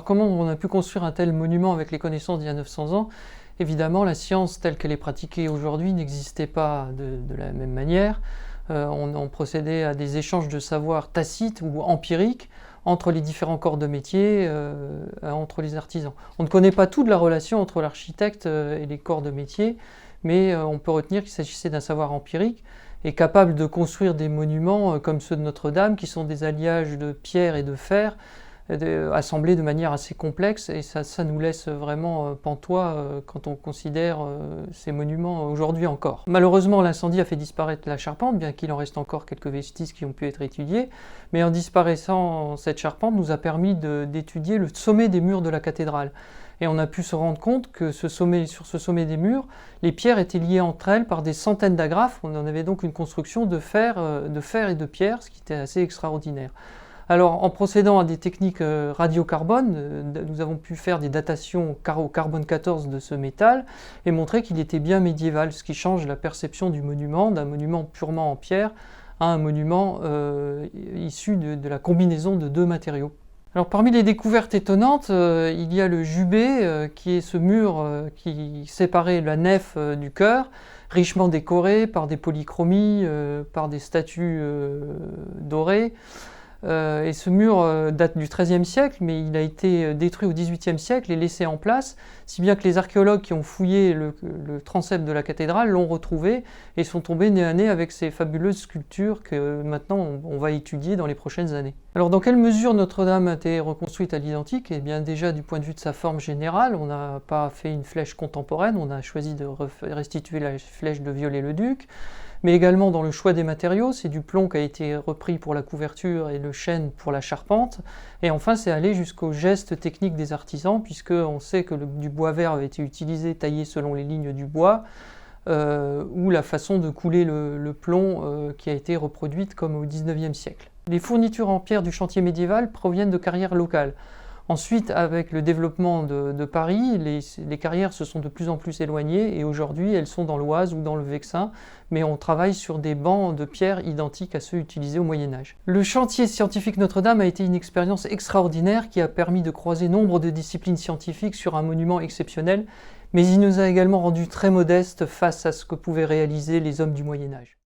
Alors comment on a pu construire un tel monument avec les connaissances d'il y a 900 ans? Évidemment, la science telle qu'elle est pratiquée aujourd'hui n'existait pas de la même manière. On procédait à des échanges de savoir tacites ou empiriques entre les différents corps de métier, entre les artisans. On ne connaît pas tout de la relation entre l'architecte et les corps de métier, mais on peut retenir qu'il s'agissait d'un savoir empirique et capable de construire des monuments comme ceux de Notre-Dame, qui sont des alliages de pierre et de fer, assemblés de manière assez complexe, et ça nous laisse vraiment pantois quand on considère ces monuments aujourd'hui encore. Malheureusement, l'incendie a fait disparaître la charpente, bien qu'il en reste encore quelques vestiges qui ont pu être étudiés, mais en disparaissant cette charpente nous a permis d'étudier le sommet des murs de la cathédrale. Et on a pu se rendre compte que sur ce sommet des murs, les pierres étaient liées entre elles par des centaines d'agrafes. On en avait donc une construction de fer et de pierre, ce qui était assez extraordinaire. Alors, en procédant à des techniques radiocarbone, nous avons pu faire des datations au carbone 14 de ce métal et montrer qu'il était bien médiéval, ce qui change la perception du monument, d'un monument purement en pierre à un monument issu de la combinaison de deux matériaux. Alors, parmi les découvertes étonnantes, il y a le jubé, qui est ce mur qui séparait la nef du chœur, richement décoré par des polychromies, par des statues dorées. Et ce mur date du XIIIe siècle, mais il a été détruit au XVIIIe siècle et laissé en place, si bien que les archéologues qui ont fouillé le transept de la cathédrale l'ont retrouvé et sont tombés nez à nez avec ces fabuleuses sculptures que maintenant on va étudier dans les prochaines années. Alors dans quelle mesure Notre-Dame a été reconstruite à l'identique? Eh bien déjà du point de vue de sa forme générale, on n'a pas fait une flèche contemporaine, on a choisi de restituer la flèche de Viollet-le-Duc, mais également dans le choix des matériaux, c'est du plomb qui a été repris pour la couverture et le chêne pour la charpente, et enfin c'est aller jusqu'au geste technique des artisans, puisqu'on sait que du bois vert avait été utilisé, taillé selon les lignes du bois, ou la façon de couler le plomb qui a été reproduite comme au XIXe siècle. Les fournitures en pierre du chantier médiéval proviennent de carrières locales. Ensuite, avec le développement de Paris, les carrières se sont de plus en plus éloignées et aujourd'hui elles sont dans l'Oise ou dans le Vexin, mais on travaille sur des bancs de pierre identiques à ceux utilisés au Moyen-Âge. Le chantier scientifique Notre-Dame a été une expérience extraordinaire qui a permis de croiser nombre de disciplines scientifiques sur un monument exceptionnel, mais il nous a également rendus très modestes face à ce que pouvaient réaliser les hommes du Moyen-Âge.